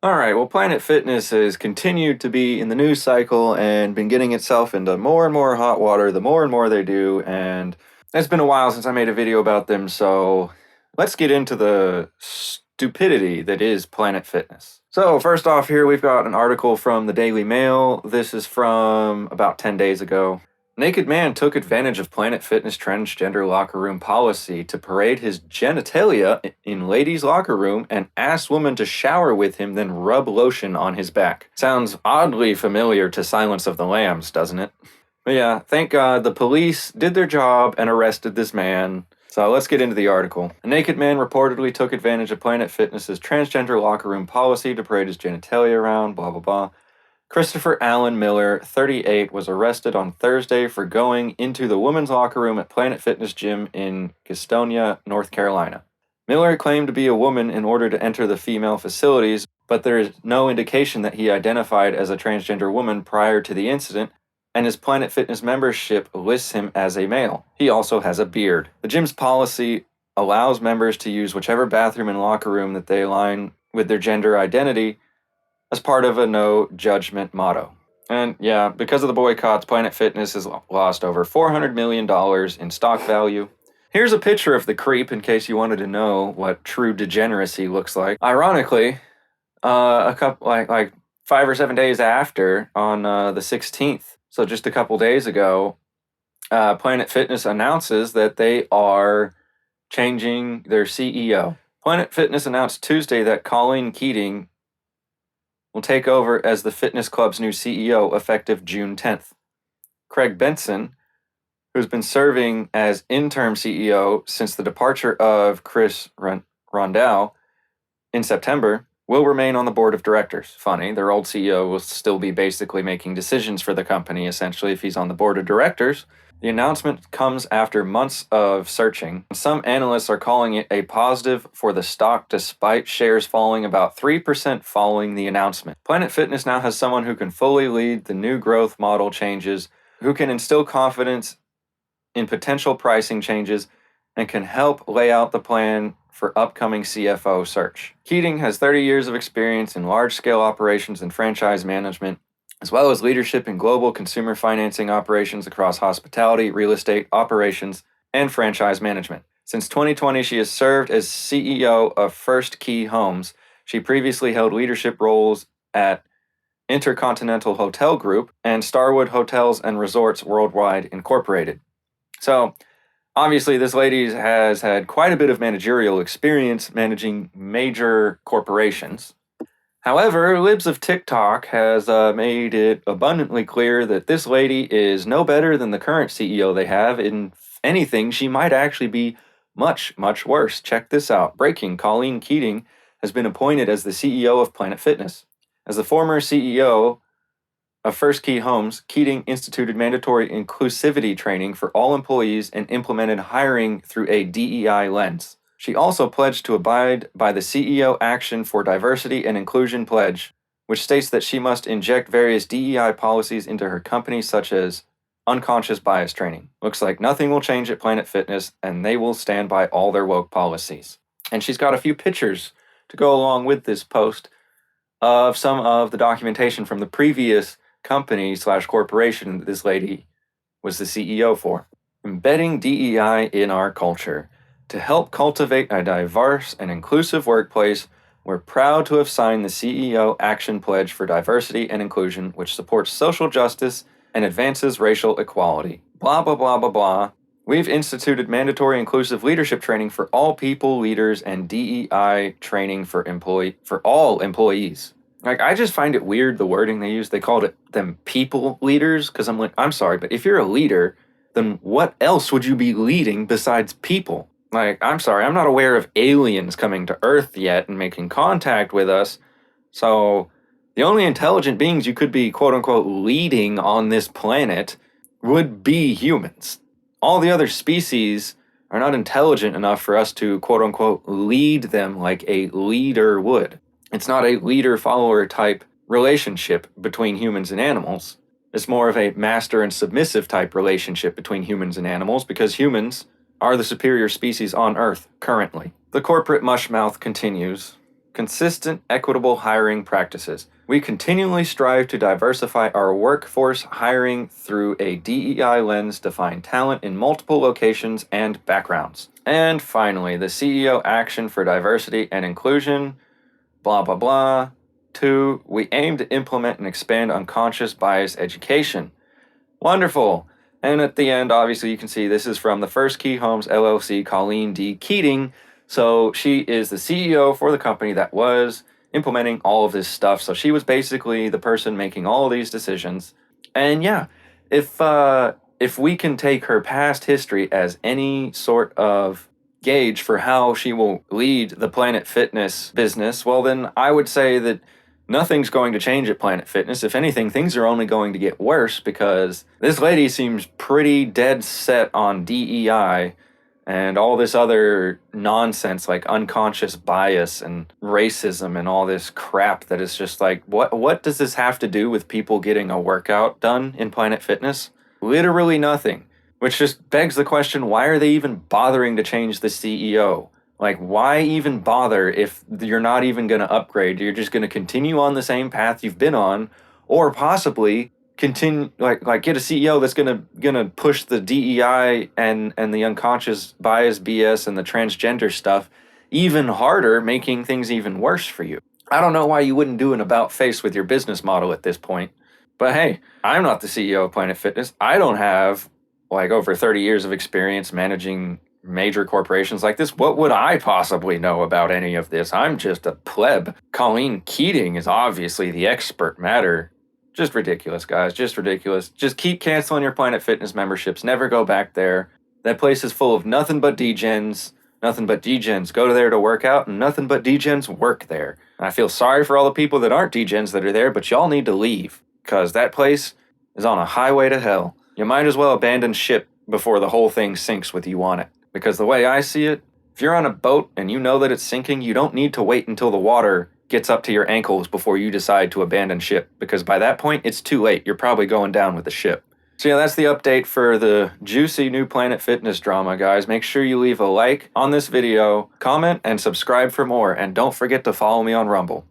All right, well, Planet Fitness has continued to be in the news cycle and been getting itself into more and more hot water the more and more they do. And it's been a while since I made a video about them, so let's get into the stupidity that is Planet Fitness. So, first off, here we've got an article from the Daily Mail. This is from about 10 days ago. Naked man took advantage of Planet Fitness transgender locker room policy to parade his genitalia in ladies' locker room and asked women to shower with him, then rub lotion on his back. Sounds oddly familiar to Silence of the Lambs, doesn't it? But yeah, thank God the police did their job and arrested this man. So let's get into the article. A naked man reportedly took advantage of Planet Fitness's transgender locker room policy to parade his genitalia around, blah, blah, blah. Christopher Allen Miller, 38, was arrested on Thursday for going into the women's locker room at Planet Fitness Gym in Gastonia, North Carolina. Miller claimed to be a woman in order to enter the female facilities, but there is no indication that he identified as a transgender woman prior to the incident, and his Planet Fitness membership lists him as a male. He also has a beard. The gym's policy allows members to use whichever bathroom and locker room that they align with their gender identity as part of a no judgment motto. And yeah, because of the boycotts, Planet Fitness has lost over $400 million in stock value. Here's a picture of the creep in case you wanted to know what true degeneracy looks like. Ironically, a couple like 5 or 7 days after, on the 16th, so just a couple days ago, Planet Fitness announces that they are changing their CEO. Planet Fitness announced Tuesday that Colleen Keating will take over as the fitness club's new CEO effective June 10th. Craig Benson, who's been serving as interim CEO since the departure of Chris Rondeau in September, will remain on the board of directors. Funny, their old CEO will still be basically making decisions for the company, essentially, if he's on the board of directors. The announcement comes after months of searching. Some analysts are calling it a positive for the stock despite shares falling about 3% following the announcement. Planet Fitness now has someone who can fully lead the new growth model changes, who can instill confidence in potential pricing changes, and can help lay out the plan for upcoming CFO search. Keating has 30 years of experience in large-scale operations and franchise management, as well as leadership in global consumer financing operations across hospitality, real estate, operations, and franchise management. Since 2020, she has served as CEO of First Key Homes. She previously held leadership roles at Intercontinental Hotel Group and Starwood Hotels and Resorts Worldwide Incorporated. So, obviously, this lady has had quite a bit of managerial experience managing major corporations. However, Libs of TikTok has made it abundantly clear that this lady is no better than the current CEO they have. In anything, she might actually be much, much worse. Check this out. Breaking: Colleen Keating has been appointed as the CEO of Planet Fitness. As the former CEO of First Key Homes, Keating instituted mandatory inclusivity training for all employees and implemented hiring through a DEI lens. She also pledged to abide by the CEO Action for Diversity and Inclusion Pledge, which states that she must inject various DEI policies into her company, such as unconscious bias training. Looks like nothing will change at Planet Fitness, and they will stand by all their woke policies. And she's got a few pictures to go along with this post of some of the documentation from the previous company/corporation that this lady was the CEO for. Embedding DEI in our culture. To help cultivate a diverse and inclusive workplace, we're proud to have signed the CEO Action Pledge for Diversity and Inclusion, which supports social justice and advances racial equality. Blah, blah, blah, blah, blah. We've instituted mandatory inclusive leadership training for all people, leaders, and DEI training for all employees. Like, I just find it weird, the wording they use. They called them people leaders, because I'm like, I'm sorry, but if you're a leader, then what else would you be leading besides people? Like, I'm sorry, I'm not aware of aliens coming to Earth yet and making contact with us. So, the only intelligent beings you could be, quote unquote, leading on this planet would be humans. All the other species are not intelligent enough for us to, quote unquote, lead them like a leader would. It's not a leader-follower type relationship between humans and animals. It's more of a master and submissive type relationship between humans and animals, because humans are the superior species on Earth currently. The corporate mushmouth continues. Consistent, equitable hiring practices. We continually strive to diversify our workforce hiring through a DEI lens to find talent in multiple locations and backgrounds. And finally, the CEO action for diversity and inclusion, blah, blah, blah. 2, we aim to implement and expand unconscious bias education. Wonderful. And at the end, obviously, you can see this is from the First Key Homes LLC, Colleen D. Keating. So she is the CEO for the company that was implementing all of this stuff. So she was basically the person making all of these decisions. And yeah, if we can take her past history as any sort of gauge for how she will lead the Planet Fitness business, well, then I would say that nothing's going to change at Planet Fitness. If anything, things are only going to get worse because this lady seems pretty dead set on DEI and all this other nonsense like unconscious bias and racism and all this crap that is just like, what does this have to do with people getting a workout done in Planet Fitness? Literally nothing. Which just begs the question, why are they even bothering to change the CEO? Like, why even bother if you're not even going to upgrade? You're just going to continue on the same path you've been on, or possibly continue like get a CEO that's gonna push the DEI and the unconscious bias BS and the transgender stuff even harder, making things even worse for you. I don't know why you wouldn't do an about face with your business model at this point. But hey, I'm not the CEO of Planet Fitness. I don't have like over 30 years of experience managing major corporations like this. What would I possibly know about any of this? I'm just a pleb. Colleen Keating is obviously the expert matter. Just ridiculous, guys. Just ridiculous. Just keep canceling your Planet Fitness memberships. Never go back there. That place is full of nothing but degens. Nothing but degens go there to work out, and nothing but degens work there. And I feel sorry for all the people that aren't degens that are there, but y'all need to leave. Because that place is on a highway to hell. You might as well abandon ship before the whole thing sinks with you on it. Because the way I see it, if you're on a boat and you know that it's sinking, you don't need to wait until the water gets up to your ankles before you decide to abandon ship. Because by that point, it's too late. You're probably going down with the ship. So yeah, that's the update for the juicy new Planet Fitness drama, guys. Make sure you leave a like on this video, comment, and subscribe for more. And don't forget to follow me on Rumble.